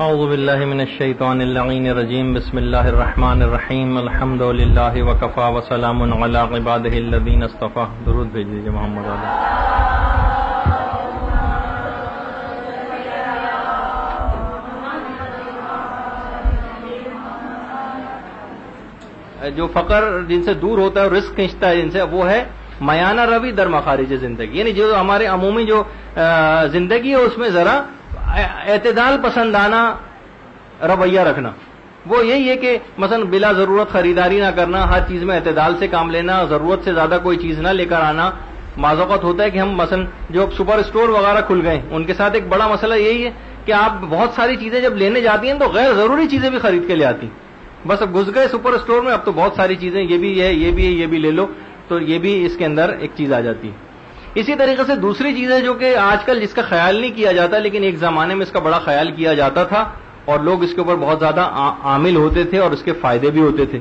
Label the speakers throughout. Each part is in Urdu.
Speaker 1: اعوذ باللہ من الشیطان اللعین الرجیم بسم اللہ الرحمن الرحیم الحمد للہ وکفا وسلام علی عبادہ الذین اصطفی. درود بھیج دیجیے محمد علیہ. جو فقر جن سے دور ہوتا ہے اور رزق کھینچتا ہے جن سے، وہ ہے میانہ روی در مخارج زندگی. یعنی جو ہمارے عمومی جو زندگی ہے اس میں ذرا اعتدال پسندانہ رویہ رکھنا. وہ یہی ہے کہ مثلا بلا ضرورت خریداری نہ کرنا، ہر چیز میں اعتدال سے کام لینا، ضرورت سے زیادہ کوئی چیز نہ لے کر آنا. بعض اوقات ہوتا ہے کہ ہم مثلا جو سپر اسٹور وغیرہ کھل گئے ان کے ساتھ ایک بڑا مسئلہ یہی ہے کہ آپ بہت ساری چیزیں جب لینے جاتی ہیں تو غیر ضروری چیزیں بھی خرید کے لے آتی. بس اب گھس گئے سپر اسٹور میں، اب تو بہت ساری چیزیں، یہ بھی ہے یہ بھی ہے یہ بھی لے لو، تو یہ بھی اس کے اندر ایک چیز آ جاتی ہے. اسی طریقے سے دوسری چیز ہے جو کہ آج کل جس کا خیال نہیں کیا جاتا، لیکن ایک زمانے میں اس کا بڑا خیال کیا جاتا تھا اور لوگ اس کے اوپر بہت زیادہ عامل ہوتے تھے اور اس کے فائدے بھی ہوتے تھے،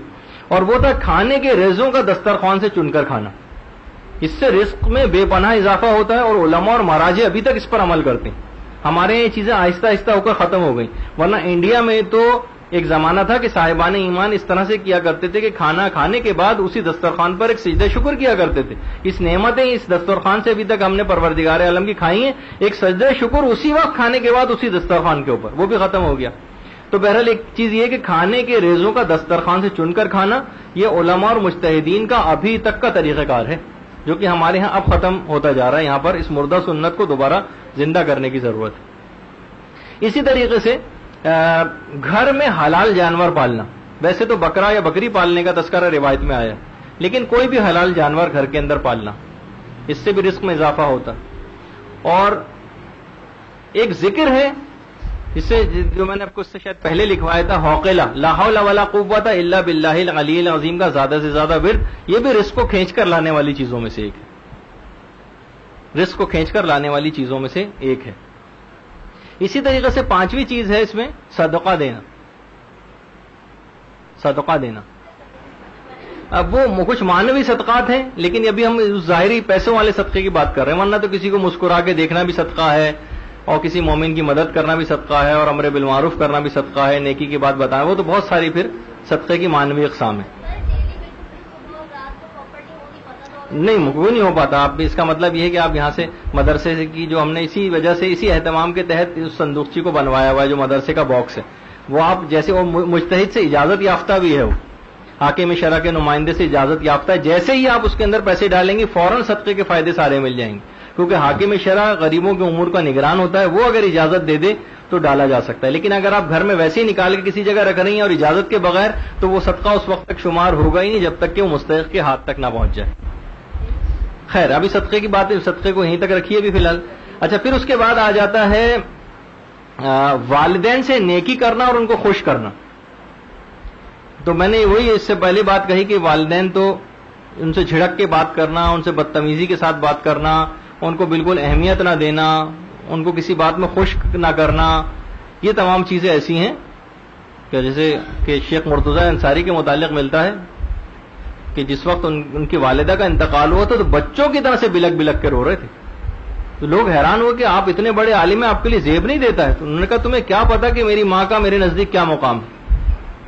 Speaker 1: اور وہ تھا کھانے کے ریزوں کا دسترخوان سے چن کر کھانا. اس سے رزق میں بے پناہ اضافہ ہوتا ہے اور علماء اور مراجع ابھی تک اس پر عمل کرتے ہیں. ہمارے یہ چیزیں آہستہ آہستہ ہو کر ختم ہو گئیں، ورنہ انڈیا میں تو ایک زمانہ تھا کہ صاحبان ایمان اس طرح سے کیا کرتے تھے کہ کھانا کھانے کے بعد اسی دسترخوان پر ایک سجدہ شکر کیا کرتے تھے. اس نعمتیں اس دسترخوان سے ابھی تک ہم نے پروردگار عالم کی کھائی ہیں. ایک سجدہ شکر اسی وقت کھانے کے بعد اسی دسترخوان کے اوپر، وہ بھی ختم ہو گیا. تو بہرحال ایک چیز یہ کہ کھانے کے ریزوں کا دسترخوان سے چن کر کھانا، یہ علماء اور مجتہدین کا ابھی تک کا طریقہ کار ہے، جو کہ ہمارے ہاں اب ختم ہوتا جا رہا ہے. یہاں پر اس مردہ سنت کو دوبارہ زندہ کرنے کی ضرورت ہے. اسی طریقے سے گھر میں حلال جانور پالنا. ویسے تو بکرا یا بکری پالنے کا تذکرہ روایت میں آیا ہے، لیکن کوئی بھی حلال جانور گھر کے اندر پالنا، اس سے بھی رزق میں اضافہ ہوتا. اور ایک ذکر ہے اس سے جو میں نے آپ کو اس سے شاید پہلے لکھوایا تھا، حوقلہ لا حول ولا قوت الا باللہ العلی العظیم کا زیادہ سے زیادہ ورد. یہ بھی رزق کو کھینچ کر لانے والی چیزوں میں سے ایک ہے، رزق کو کھینچ کر لانے والی چیزوں میں سے ایک ہے. اسی طریقے سے پانچویں چیز ہے اس میں صدقہ دینا. صدقہ دینا، اب وہ کچھ معنوی صدقات ہیں، لیکن ابھی ہم ظاہری پیسوں والے صدقے کی بات کر رہے ہیں. ورنہ تو کسی کو مسکرا کے دیکھنا بھی صدقہ ہے، اور کسی مومن کی مدد کرنا بھی صدقہ ہے، اور امر بالمعروف کرنا بھی صدقہ ہے، نیکی کی بات بتائیں، وہ تو بہت ساری پھر صدقے کی معنوی اقسام ہے. نہیں، وہ نہیں ہو پاتا. آپ اس کا مطلب یہ ہے کہ آپ یہاں سے مدرسے کی جو ہم نے اسی وجہ سے اسی اہتمام کے تحت اس صندوقچی کو بنوایا ہوا ہے جو مدرسے کا باکس ہے، وہ آپ جیسے وہ مجتہد سے اجازت یافتہ بھی ہے، وہ حاکم شرع کے نمائندے سے اجازت یافتہ ہے. جیسے ہی آپ اس کے اندر پیسے ڈالیں گے فوراً صدقے کے فائدے سارے مل جائیں گے، کیونکہ حاکم شرع غریبوں کے امور کا نگران ہوتا ہے. وہ اگر اجازت دے دے تو ڈالا جا سکتا ہے. لیکن اگر آپ گھر میں ویسے ہی نکال کے کسی جگہ رکھ رہی ہیں اور اجازت کے بغیر، تو وہ صدقہ اس وقت تک شمار ہوگا ہی نہیں جب تک کہ وہ مستحق کے ہاتھ تک نہ پہنچ جائے. خیر، ابھی صدقے کی بات ہے، صدقے کو یہیں تک رکھیے ابھی فی الحال. اچھا، پھر اس کے بعد آ جاتا ہے والدین سے نیکی کرنا اور ان کو خوش کرنا. تو میں نے وہی اس سے پہلے بات کہی کہ والدین تو ان سے جھڑک کے بات کرنا، ان سے بدتمیزی کے ساتھ بات کرنا، ان کو بالکل اہمیت نہ دینا، ان کو کسی بات میں خوش نہ کرنا، یہ تمام چیزیں ایسی ہیں کہ جیسے کہ شیخ مرتضی انصاری کے متعلق ملتا ہے کہ جس وقت ان کی والدہ کا انتقال ہوا تھا تو بچوں کی طرح سے بلک بلک کے رو رہے تھے. تو لوگ حیران ہوئے کہ آپ اتنے بڑے عالم ہیں، آپ کے لیے زیب نہیں دیتا ہے. تو انہوں نے کہا تمہیں کیا پتا کہ میری ماں کا میرے نزدیک کیا مقام ہے.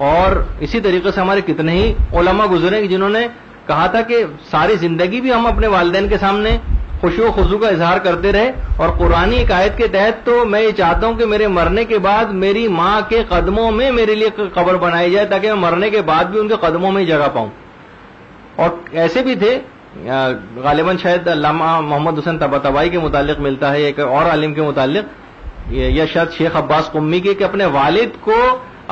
Speaker 1: اور اسی طریقے سے ہمارے کتنے ہی علماء گزرے جنہوں نے کہا تھا کہ ساری زندگی بھی ہم اپنے والدین کے سامنے خشوع و خضوع کا اظہار کرتے رہے، اور قرآنی ایک آیت کے تحت تو میں یہ چاہتا ہوں کہ میرے مرنے کے بعد میری ماں کے قدموں میں میرے لیے قبر بنائی جائے تاکہ میں مرنے کے بعد بھی ان کے قدموں میں ہی جگہ پاؤں. اور ایسے بھی تھے، غالباً شاید علامہ محمد حسین طباطبائی کے متعلق ملتا ہے، ایک اور عالم کے متعلق، یا شاید شیخ عباس قمی کے، کہ اپنے والد کو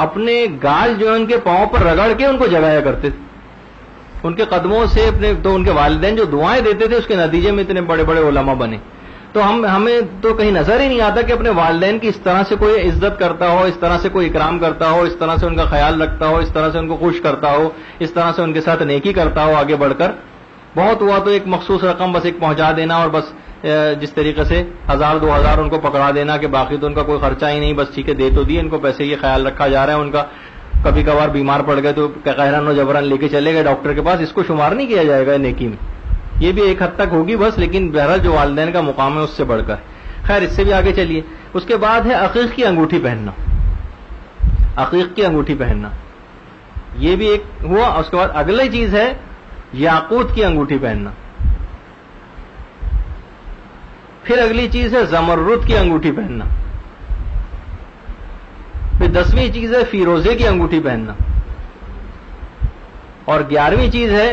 Speaker 1: اپنے گال جو ان کے پاؤں پر رگڑ کے ان کو جگایا کرتے تھے ان کے قدموں سے اپنے. تو ان کے والدین جو دعائیں دیتے تھے اس کے نتیجے میں اتنے بڑے بڑے علماء بنے. تو ہمیں تو کہیں نظر ہی نہیں آتا کہ اپنے والدین کی اس طرح سے کوئی عزت کرتا ہو، اس طرح سے کوئی اکرام کرتا ہو، اس طرح سے ان کا خیال رکھتا ہو، اس طرح سے ان کو خوش کرتا ہو، اس طرح سے ان کے ساتھ نیکی کرتا ہو آگے بڑھ کر. بہت ہوا تو ایک مخصوص رقم بس ایک پہنچا دینا، اور بس جس طریقے سے 1000-2000 ان کو پکڑا دینا کہ باقی تو ان کا کوئی خرچہ ہی نہیں، بس ٹھیک ہے دے تو دیے ان کو پیسے، یہ خیال رکھا جا رہا ہے ان کا. کبھی کبھار بیمار پڑ گئے تو قہرن و جبرن لے کے چلے گئے ڈاکٹر کے پاس، اس کو شمار نہیں کیا جائے گا نیکی میں. یہ بھی ایک حد تک ہوگی بس، لیکن بہرحال جو والدین کا مقام ہے اس سے بڑھ کر. خیر، اس سے بھی آگے چلیے. اس کے بعد ہے عقیق کی انگوٹھی پہننا. عقیق کی انگوٹھی پہننا، یہ بھی ایک ہوا. اس کے بعد اگلی چیز ہے یاقوت کی انگوٹھی پہننا. پھر اگلی چیز ہے زمرد کی انگوٹھی پہننا. پھر 10ویں چیز ہے فیروزے کی انگوٹھی پہننا. اور 11ویں چیز ہے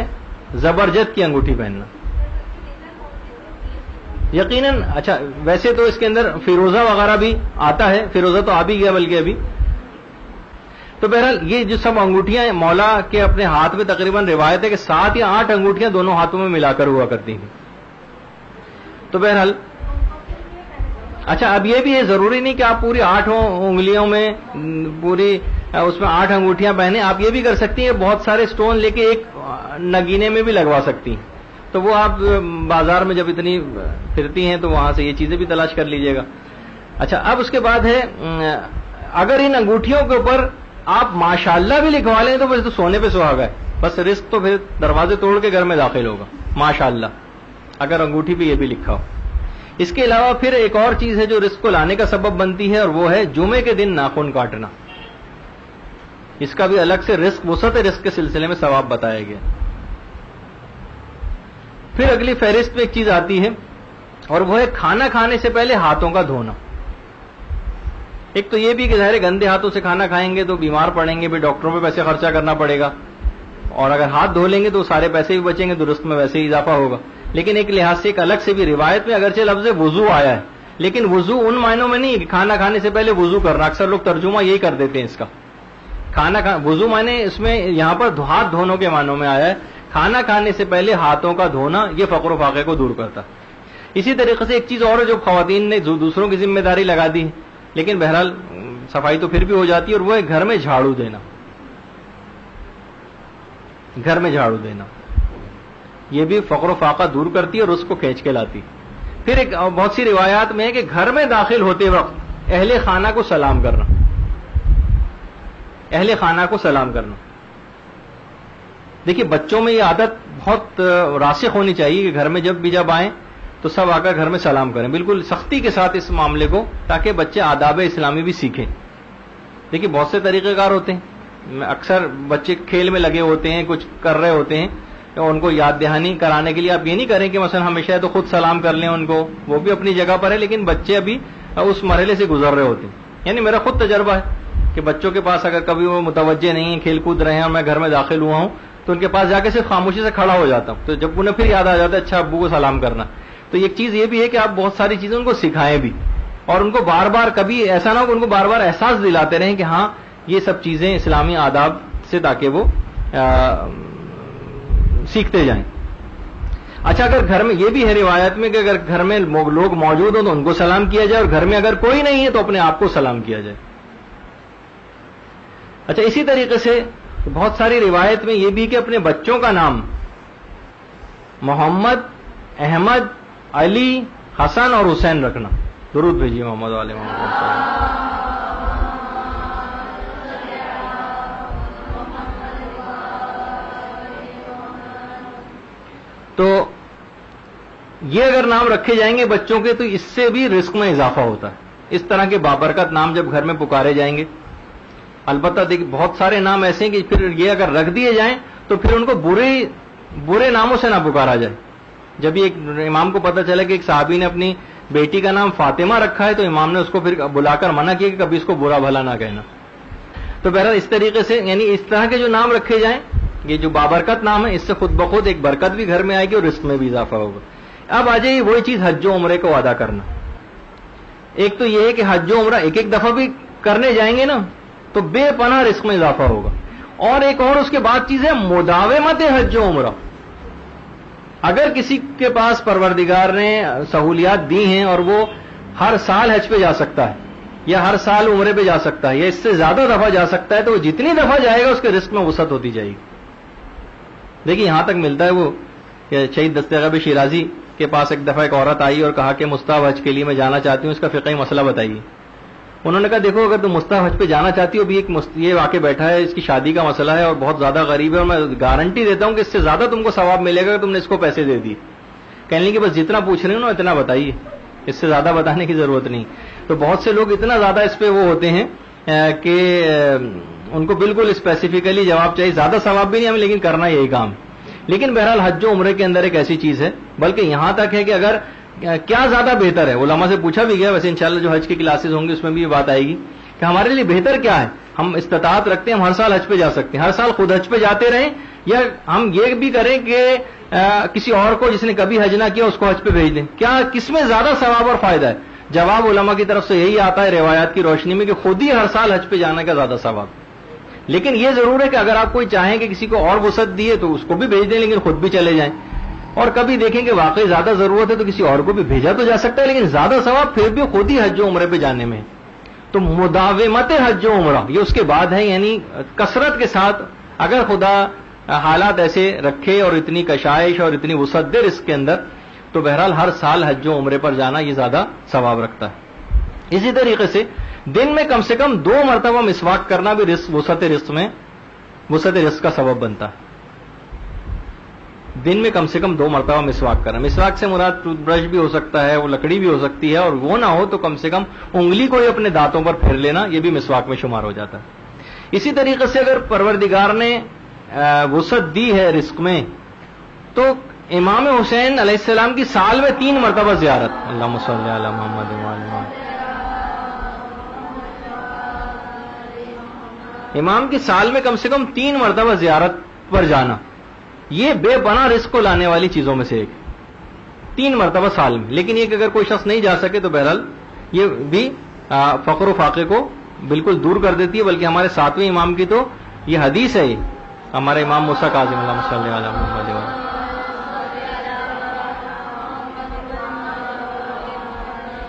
Speaker 1: زبرجد کی انگوٹھی پہننا. یقیناً اچھا ویسے تو اس کے اندر فیروزہ وغیرہ بھی آتا ہے، فیروزہ تو آ بھی گیا بلکہ ابھی. تو بہرحال یہ جو سب انگوٹھیاں مولا کے اپنے ہاتھ میں تقریباً روایت ہے کہ 7 یا 8 انگوٹھیاں دونوں ہاتھوں میں ملا کر ہوا کرتی ہیں. تو بہرحال اچھا اب یہ بھی ہے ضروری نہیں کہ آپ پوری 8 انگلیوں میں پوری اس میں 8 انگوٹھیاں پہنے. آپ یہ بھی کر سکتی ہیں بہت سارے سٹون لے کے ایک نگینے میں بھی لگوا سکتی ہیں. تو وہ آپ بازار میں جب اتنی پھرتی ہیں تو وہاں سے یہ چیزیں بھی تلاش کر لیجئے گا. اچھا اب اس کے بعد ہے اگر ان انگوٹھیوں کے اوپر آپ ماشاءاللہ بھی لکھوا لیں تو بس تو سونے پہ سہاگا ہے. بس رزق تو پھر دروازے توڑ کے گھر میں داخل ہوگا ماشاءاللہ اگر انگوٹھی پہ یہ بھی لکھا ہو. اس کے علاوہ پھر ایک اور چیز ہے جو رزق کو لانے کا سبب بنتی ہے اور وہ ہے جمعے کے دن ناخن کاٹنا. اس کا بھی الگ سے رزق وسعت رزق کے سلسلے میں ثواب بتایا گیا. پھر اگلی فہرست میں ایک چیز آتی ہے اور وہ ہے کھانا کھانے سے پہلے ہاتھوں کا دھونا. ایک تو یہ بھی کہ ظاہر گندے ہاتھوں سے کھانا کھائیں گے تو بیمار پڑیں گے، بھی ڈاکٹروں پہ پیسے خرچہ کرنا پڑے گا، اور اگر ہاتھ دھو لیں گے تو سارے پیسے بھی بچیں گے، درست میں ویسے ہی اضافہ ہوگا. لیکن ایک لحاظ سے ایک الگ سے بھی روایت میں اگرچہ لفظ وضو آیا ہے لیکن وضو ان معنوں میں نہیں کہ کھانا کھانے سے پہلے وضو کرنا. اکثر لوگ ترجمہ یہی کر دیتے ہیں اس کا. وضو معنی اس میں یہاں پر ہاتھ دھونوں کے معنوں میں آیا ہے. کھانا کھانے سے پہلے ہاتھوں کا دھونا یہ فقر و فاقے کو دور کرتا. اسی طریقے سے ایک چیز اور ہے جو خواتین نے دوسروں کی ذمہ داری لگا دی لیکن بہرحال صفائی تو پھر بھی ہو جاتی ہے اور وہ ہے گھر میں جھاڑو دینا. گھر میں جھاڑو دینا یہ بھی فقر و فاقہ دور کرتی ہے اور اس کو کھینچ کے لاتی. پھر ایک بہت سی روایات میں ہے کہ گھر میں داخل ہوتے وقت اہل خانہ کو سلام کرنا. اہل خانہ کو سلام کرنا. دیکھیے بچوں میں یہ عادت بہت راسخ ہونی چاہیے کہ گھر میں جب آئیں تو سب آ کر گھر میں سلام کریں، بالکل سختی کے ساتھ اس معاملے کو، تاکہ بچے آداب اسلامی بھی سیکھیں. دیکھیے بہت سے طریقہ کار ہوتے ہیں، اکثر بچے کھیل میں لگے ہوتے ہیں، کچھ کر رہے ہوتے ہیں، ان کو یاد دہانی کرانے کے لیے آپ یہ نہیں کریں کہ مثلا ہمیشہ تو خود سلام کر لیں ان کو، وہ بھی اپنی جگہ پر ہے لیکن بچے ابھی اس مرحلے سے گزر رہے ہوتے ہیں. یعنی میرا خود تجربہ ہے کہ بچوں کے پاس اگر کبھی وہ متوجہ نہیں ہیں، کھیل کود رہے ہیں اور میں گھر میں داخل ہوا ہوں تو ان کے پاس جا کے صرف خاموشی سے کھڑا ہو جاتا ہوں. تو جب انہیں پھر یاد آ جاتا ہے اچھا ابو کو سلام کرنا. تو ایک چیز یہ بھی ہے کہ آپ بہت ساری چیزیں ان کو سکھائیں بھی اور ان کو بار بار کبھی ایسا نہ ہو کہ ان کو بار بار احساس دلاتے رہیں کہ ہاں یہ سب چیزیں اسلامی آداب سے، تاکہ وہ سیکھتے جائیں. اچھا اگر گھر میں یہ بھی ہے روایت میں کہ اگر گھر میں لوگ موجود ہوں تو ان کو سلام کیا جائے اور گھر میں اگر کوئی نہیں ہے تو اپنے آپ کو سلام کیا جائے. اچھا اسی طریقے سے بہت ساری روایت میں یہ بھی کہ اپنے بچوں کا نام محمد، احمد، علی، حسن اور حسین رکھنا. درود بھیجیے محمد والے محمد. تو یہ اگر نام رکھے جائیں گے بچوں کے تو اس سے بھی رزق میں اضافہ ہوتا ہے. اس طرح کے بابرکت نام جب گھر میں پکارے جائیں گے، البتہ دیکھیے بہت سارے نام ایسے ہیں کہ پھر یہ اگر رکھ دیے جائیں تو پھر ان کو برے ناموں سے نہ پکارا جائے. جب ایک امام کو پتہ چلا کہ ایک صحابی نے اپنی بیٹی کا نام فاطمہ رکھا ہے تو امام نے اس کو پھر بلا کر منع کیا کہ کبھی اس کو برا بھلا نہ کہنا. تو بہرحال اس طریقے سے یعنی اس طرح کے جو نام رکھے جائیں، یہ جو بابرکت نام ہے، اس سے خود بخود ایک برکت بھی گھر میں آئے گی اور رزق میں بھی اضافہ ہوگا. اب آ جائیے وہی چیز حج و عمرے کو ادا کرنا. ایک تو یہ ہے کہ حج و عمرہ ایک دفعہ بھی کرنے جائیں گے نا تو بے پناہ رزق میں اضافہ ہوگا. اور ایک اور اس کے بعد چیز ہے مداومت حج و عمرہ. اگر کسی کے پاس پروردگار نے سہولیات دی ہیں اور وہ ہر سال حج پہ جا سکتا ہے یا ہر سال عمرے پہ جا سکتا ہے یا اس سے زیادہ دفعہ جا سکتا ہے تو وہ جتنی دفعہ جائے گا اس کے رزق میں وسعت ہوتی جائے گی. دیکھیے یہاں تک ملتا ہے وہ کہ شہید دستیغ شیرازی کے پاس ایک دفعہ ایک عورت آئی اور کہا کہ مستحب حج کے لیے میں جانا چاہتی ہوں، اس کا فقہی مسئلہ بتائیے. انہوں نے کہا دیکھو اگر تم مستحب حج پہ جانا چاہتی ہو، ابھی یہ واقع بیٹھا ہے، اس کی شادی کا مسئلہ ہے اور بہت زیادہ غریب ہے اور میں گارنٹی دیتا ہوں کہ اس سے زیادہ تم کو ثواب ملے گا کہ تم نے اس کو پیسے دے دی. کہنے لگی بس جتنا پوچھ رہے ہو نا اتنا بتائیے، اس سے زیادہ بتانے کی ضرورت نہیں. تو بہت سے لوگ اتنا زیادہ اس پہ وہ ہوتے ہیں کہ ان کو بالکل اسپیسیفکلی جواب چاہیے, زیادہ ثواب بھی نہیں ہمیں لیکن کرنا یہی کام. لیکن بہرحال حج و عمرے کے اندر ایک ایسی چیز ہے, بلکہ یہاں تک ہے کہ اگر کیا زیادہ بہتر ہے, علماء سے پوچھا بھی گیا, ویسے انشاءاللہ جو حج کی کلاسز ہوں گی اس میں بھی یہ بات آئے گی کہ ہمارے لیے بہتر کیا ہے. ہم استطاعت رکھتے ہیں, ہم ہر سال حج پہ جا سکتے ہیں, ہر سال خود حج پہ جاتے رہیں, یا ہم یہ بھی کریں کہ کسی اور کو جس نے کبھی حج نہ کیا اس کو حج پہ بھیج دیں. کیا کس میں زیادہ ثواب اور فائدہ ہے؟ جواب علماء کی طرف سے یہی آتا ہے روایات کی روشنی میں کہ خود ہی ہر سال حج پہ جانے کا زیادہ ثواب. لیکن یہ ضرور ہے کہ اگر آپ کوئی چاہیں کہ کسی کو اور وسعت دیے تو اس کو بھی بھیج دیں, لیکن خود بھی چلے جائیں. اور کبھی دیکھیں کہ واقعی زیادہ ضرورت ہے تو کسی اور کو بھی بھیجا تو جا سکتا ہے, لیکن زیادہ ثواب پھر بھی خود ہی حج و عمرے پہ جانے میں. تو مداومت حج و عمرہ یہ اس کے بعد ہے, یعنی کثرت کے ساتھ اگر خدا حالات ایسے رکھے اور اتنی کشائش اور اتنی وسعت دے رزق کے اندر, تو بہرحال ہر سال حج و عمرے پر جانا یہ زیادہ ثواب رکھتا ہے. اسی طریقے سے دن میں کم سے کم 2 مرتبہ مسواک کرنا بھی وسعت رزق کا سبب بنتا ہے. دن میں کم سے کم 2 مرتبہ مسواک کرنا. مسواک سے مراد ٹوتھ برش بھی ہو سکتا ہے, وہ لکڑی بھی ہو سکتی ہے, اور وہ نہ ہو تو کم سے کم انگلی کو ہی اپنے دانتوں پر پھیر لینا, یہ بھی مسواک میں شمار ہو جاتا ہے. اسی طریقے سے اگر پروردگار نے وسعت دی ہے رزق میں تو امام حسین علیہ السلام کی سال میں 3 مرتبہ زیارت, اللہم صلی علی محمد وعلی محمد, امام کی سال میں کم سے کم 3 مرتبہ زیارت پر جانا, یہ بے پناہ رزق کو لانے والی چیزوں میں سے ایک. 3 مرتبہ سال میں. لیکن یہ کہ اگر کوئی شخص نہیں جا سکے تو بہرحال یہ بھی فقر و فاقے کو بالکل دور کر دیتی ہے. بلکہ ہمارے 7ویں امام کی تو یہ حدیث ہے, ہمارے امام موسیٰ کاظم اللہم صلی علی محمد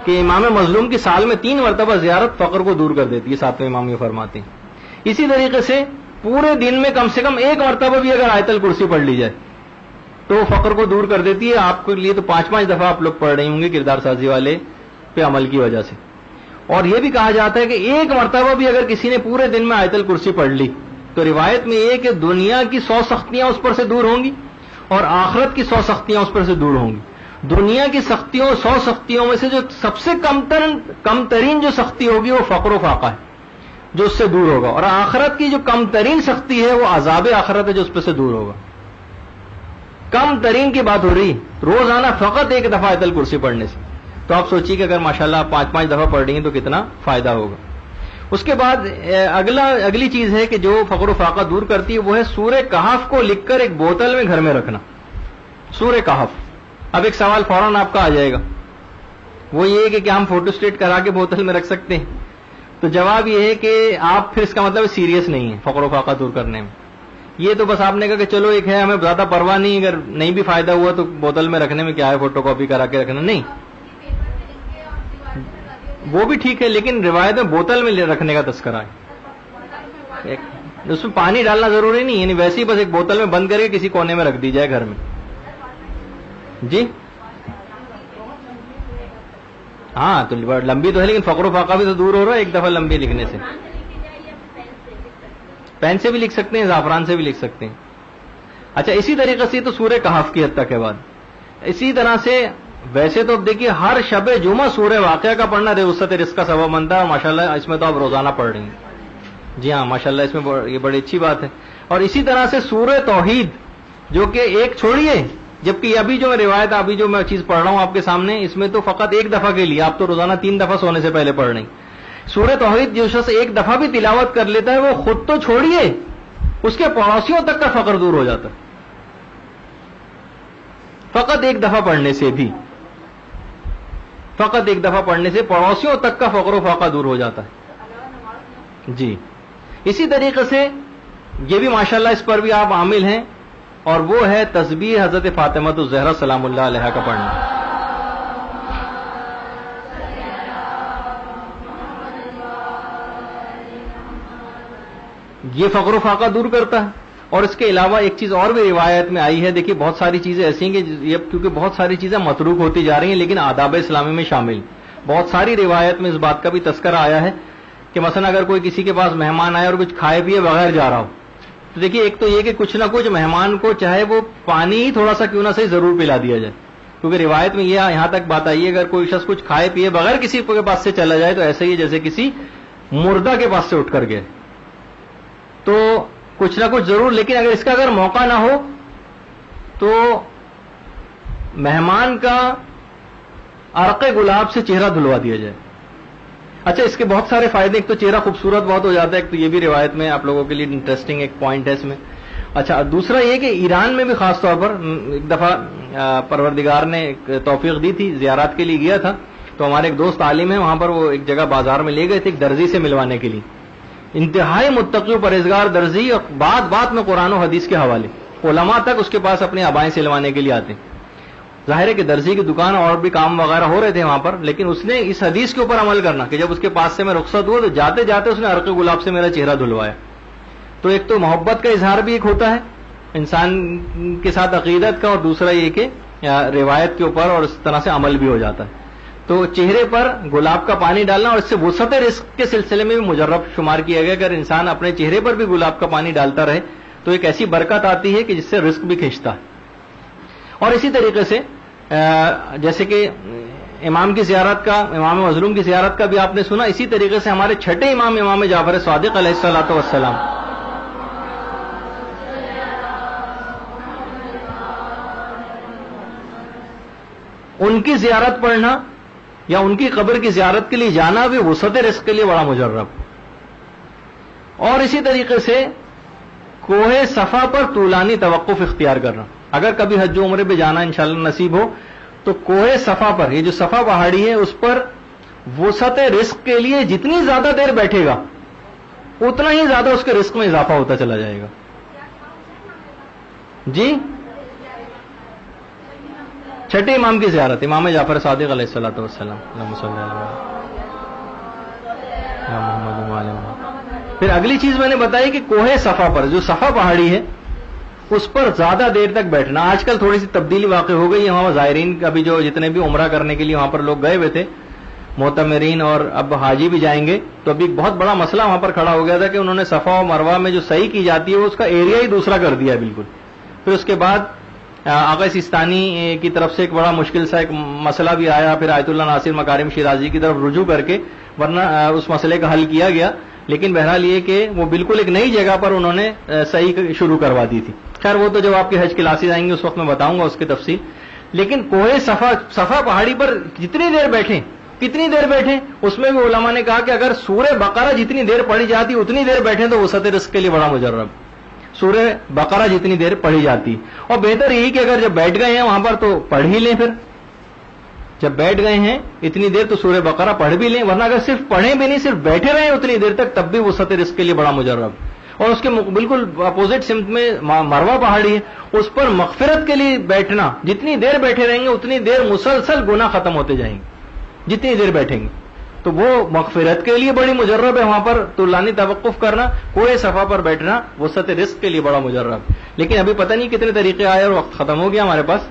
Speaker 1: کہ امام مظلوم کی سال میں 3 مرتبہ زیارت فقر کو دور کر دیتی ہے, 7ویں امام یہ فرماتے ہیں. اسی طریقے سے پورے دن میں کم سے کم 1 مرتبہ بھی اگر آیت الکرسی پڑھ لی جائے تو فقر کو دور کر دیتی ہے. آپ کے لیے تو 5 دفعہ آپ لوگ پڑھ رہے ہوں گے کردار سازی والے پہ عمل کی وجہ سے. اور یہ بھی کہا جاتا ہے کہ 1 مرتبہ بھی اگر کسی نے پورے دن میں آیت الکرسی پڑھ لی تو روایت میں یہ کہ دنیا کی 100 سختیاں اس پر سے دور ہوں گی اور آخرت کی 100 سختیاں اس پر سے دور ہوں گی. دنیا کی سختیوں 100 سختیوں میں سے جو سب سے کم ترین جو سختی ہوگی وہ فقر و فاقہ ہے جو اس سے دور ہوگا, اور آخرت کی جو کم ترین سختی ہے وہ عذاب آخرت ہے جو اس پہ سے دور ہوگا. کم ترین کی بات ہو رہی روزانہ فقط 1 دفعہ آیت الکرسی پڑھنے سے. تو آپ سوچیے کہ اگر ماشاءاللہ آپ 5 دفعہ پڑھ رہی ہیں تو کتنا فائدہ ہوگا. اس کے بعد اگلی چیز ہے کہ جو فقر و فاقہ دور کرتی ہے وہ ہے سورہ کہف کو لکھ کر ایک بوتل میں گھر میں رکھنا. سورہ کہف. اب ایک سوال فوراً آپ کا آ جائے گا, وہ یہ ہے کہ کیا ہم فوٹو اسٹیٹ کرا کے بوتل میں رکھ سکتے ہیں؟ تو جواب یہ ہے کہ آپ پھر اس کا مطلب سیریس نہیں ہے فقر و فاقہ دور کرنے میں. یہ تو بس آپ نے کہا کہ چلو ایک ہے, ہمیں زیادہ پرواہ نہیں, اگر نہیں بھی فائدہ ہوا تو بوتل میں رکھنے میں کیا ہے, فوٹو کاپی کرا کے رکھنا نہیں, وہ بھی ٹھیک ہے. لیکن روایت میں بوتل میں رکھنے کا تذکرہ ہے, اس میں پانی ڈالنا ضروری نہیں, یعنی ویسے ہی بس ایک بوتل میں بند کر کے کسی کونے میں رکھ دی جائے گھر میں. جی ہاں تو لمبی تو ہے لیکن فقر و فاقہ بھی تو دور ہو رہا ہے 1 دفعہ لمبی لکھنے سے. پین سے بھی لکھ سکتے ہیں, زعفران سے بھی لکھ سکتے ہیں. اچھا اسی طریقے سے تو سورہ کہف کی حد تک ہے بات. اسی طرح سے ویسے تو اب دیکھیے ہر شب جمعہ سورہ واقعہ کا پڑھنا وسعت رزق کا سبب بنتا ہے, اور ماشاءاللہ اس میں تو آپ روزانہ پڑھ رہی ہیں. جی ہاں ماشاءاللہ اس میں یہ بڑی اچھی بات ہے. اور اسی طرح سے سورہ توحید جو کہ ایک چھوڑیے, جبکہ ابھی جو روایت ابھی جو میں چیز پڑھ رہا ہوں آپ کے سامنے, اس میں تو فقط 1 دفعہ کے لیے, آپ تو روزانہ 3 دفعہ سونے سے پہلے پڑھ رہے ہیں. سورہ توحید جو شخص 1 دفعہ بھی تلاوت کر لیتا ہے وہ خود تو چھوڑیے اس کے پڑوسیوں تک کا فقر دور ہو جاتا ہے. فقط 1 دفعہ پڑھنے سے بھی, فقط 1 دفعہ پڑھنے سے پڑوسیوں تک کا فقر و فاقہ دور ہو جاتا ہے. جی اسی طریقے سے یہ بھی ماشاءاللہ اس پر بھی آپ عامل ہیں, اور وہ ہے تسبیح حضرت فاطمہ الزہرا سلام اللہ علیہا کا پڑھنا. یہ فقر و فاقہ دور کرتا ہے. اور اس کے علاوہ ایک چیز اور بھی روایت میں آئی ہے, دیکھیے بہت ساری چیزیں ایسی ہیں کہ یہ کیونکہ بہت ساری چیزیں متروک ہوتی جا رہی ہیں لیکن آداب اسلامی میں شامل. بہت ساری روایت میں اس بات کا بھی تذکرہ آیا ہے کہ مثلا اگر کوئی کسی کے پاس مہمان آئے اور کچھ کھائے پیے بغیر جا رہا ہو, تو دیکھیے ایک تو یہ کہ کچھ نہ کچھ مہمان کو چاہے وہ پانی ہی تھوڑا سا کیوں نہ صحیح ضرور پلا دیا جائے, کیونکہ روایت میں یہ یہاں تک بات آئی ہے اگر کوئی شخص کچھ کھائے پیے بغیر کسی کے پاس سے چلا جائے تو ایسے ہی جیسے کسی مردہ کے پاس سے اٹھ کر گئے تو کچھ نہ کچھ ضرور، لیکن اگر اس کا اگر موقع نہ ہو تو مہمان کا عرق گلاب سے چہرہ دھلوا دیا جائے. اچھا، اس کے بہت سارے فائدے، ایک تو چہرہ خوبصورت بہت ہو جاتا ہے، ایک تو یہ بھی روایت میں آپ لوگوں کے لیے انٹرسٹنگ ایک پوائنٹ ہے اس میں. اچھا، دوسرا یہ کہ ایران میں بھی خاص طور پر ایک دفعہ پروردگار نے ایک توفیق دی تھی، زیارات کے لیے گیا تھا تو ہمارے ایک دوست عالم ہیں وہاں پر، وہ ایک جگہ بازار میں لے گئے تھے ایک درزی سے ملوانے کے لیے. انتہائی متقی و پرہیزگار درزی، اور بات میں قرآن و حدیث کے حوالے، علماء تک اس کے پاس اپنے آبائیں سلوانے کے لیے آتے ہیں. ظاہر ہے کہ درزی کی دکان اور بھی کام وغیرہ ہو رہے تھے وہاں پر، لیکن اس نے اس حدیث کے اوپر عمل کرنا کہ جب اس کے پاس سے میں رخصت ہوا تو جاتے جاتے اس نے عرق گلاب سے میرا چہرہ دھلوایا. تو ایک تو محبت کا اظہار بھی ایک ہوتا ہے انسان کے ساتھ عقیدت کا، اور دوسرا یہ کہ روایت کے اوپر اور اس طرح سے عمل بھی ہو جاتا ہے. تو چہرے پر گلاب کا پانی ڈالنا، اور اس سے وسعت رزق کے سلسلے میں بھی مجرب شمار کیا گیا کہ اگر انسان اپنے چہرے پر بھی گلاب کا پانی ڈالتا رہے تو ایک ایسی برکت آتی ہے کہ جس سے رزق بھی کھنچتا ہے. اور اسی طریقے سے جیسے کہ امام کی زیارت کا، امام مظلوم کی زیارت کا بھی آپ نے سنا، اسی طریقے سے ہمارے چھٹے امام جعفر صادق علیہ الصلوۃ والسلام، ان کی زیارت پڑھنا یا ان کی قبر کی زیارت کے لیے جانا بھی وسعت رزق کے لیے بڑا مجرب. اور اسی طریقے سے کوہ صفا پر طولانی توقف اختیار کرنا. اگر کبھی حج و عمرے پہ جانا انشاءاللہ نصیب ہو تو کوہ صفا پر، یہ جو صفا پہاڑی ہے اس پر وسعت رزق کے لیے جتنی زیادہ دیر بیٹھے گا اتنا ہی زیادہ اس کے رزق میں اضافہ ہوتا چلا جائے گا. جی، چھٹے امام کی زیارت، امام جعفر صادق علیہ الصلوۃ والسلام. اللہم صلی علی محمد وعلی محمد. پھر اگلی چیز میں نے بتائی کہ کوہ صفا پر، جو صفا پہاڑی ہے اس پر زیادہ دیر تک بیٹھنا. آج کل تھوڑی سی تبدیلی واقع ہو گئی ہے، وہاں زائرین کا بھی جو جتنے بھی عمرہ کرنے کے لیے وہاں پر لوگ گئے ہوئے تھے معتمرین، اور اب حاجی بھی جائیں گے، تو ابھی بہت بڑا مسئلہ وہاں پر کھڑا ہو گیا تھا کہ انہوں نے صفا و مروہ میں جو صحیح کی جاتی ہے اس کا ایریا ہی دوسرا کر دیا ہے بالکل. پھر اس کے بعد آقا سیستانی کی طرف سے ایک بڑا مشکل سا ایک مسئلہ بھی آیا، پھر آیت اللہ ناصر مکارم شیرازی کی طرف رجوع کر کے ورنہ اس مسئلے کا حل کیا گیا. لیکن بہرحال یہ کہ وہ بالکل ایک نئی جگہ پر انہوں نے صحیح شروع کروا دی تھی. خیر وہ تو جب آپ کی حج کلاسز آئیں گے اس وقت میں بتاؤں گا اس کی تفصیل. لیکن کوہ صفا پہاڑی پر جتنی دیر بیٹھیں، کتنی دیر بیٹھیں، اس میں بھی علماء نے کہا کہ اگر سورہ بقرہ جتنی دیر پڑھی جاتی اتنی دیر بیٹھیں تو وسعت رزق کے لیے بڑا مجرب. سورہ بقرہ جتنی دیر پڑھی جاتی، اور بہتر یہی کہ اگر جب بیٹھ گئے ہیں وہاں پر تو پڑھ ہی لیں. پھر جب بیٹھ گئے ہیں اتنی دیر تو سورہ بقرہ پڑھ بھی لیں، ورنہ اگر صرف پڑھیں بھی نہیں، صرف بیٹھے رہیں اتنی دیر تک، تب بھی وسعت رزق کے لیے بڑا مجرب. اور اس کے بالکل اپوزٹ سمت میں مروہ پہاڑی ہے، اس پر مغفرت کے لیے بیٹھنا، جتنی دیر بیٹھے رہیں گے اتنی دیر مسلسل گناہ ختم ہوتے جائیں گے جتنی دیر بیٹھیں گے. تو وہ مغفرت کے لیے بڑی مجرب ہے وہاں پر طولانی توقف کرنا. کوہ صفا پر بیٹھنا وسعت رزق کے لیے بڑا مجرب. لیکن ابھی پتہ نہیں کتنے طریقے آئے اور وقت ختم ہو گیا ہمارے پاس.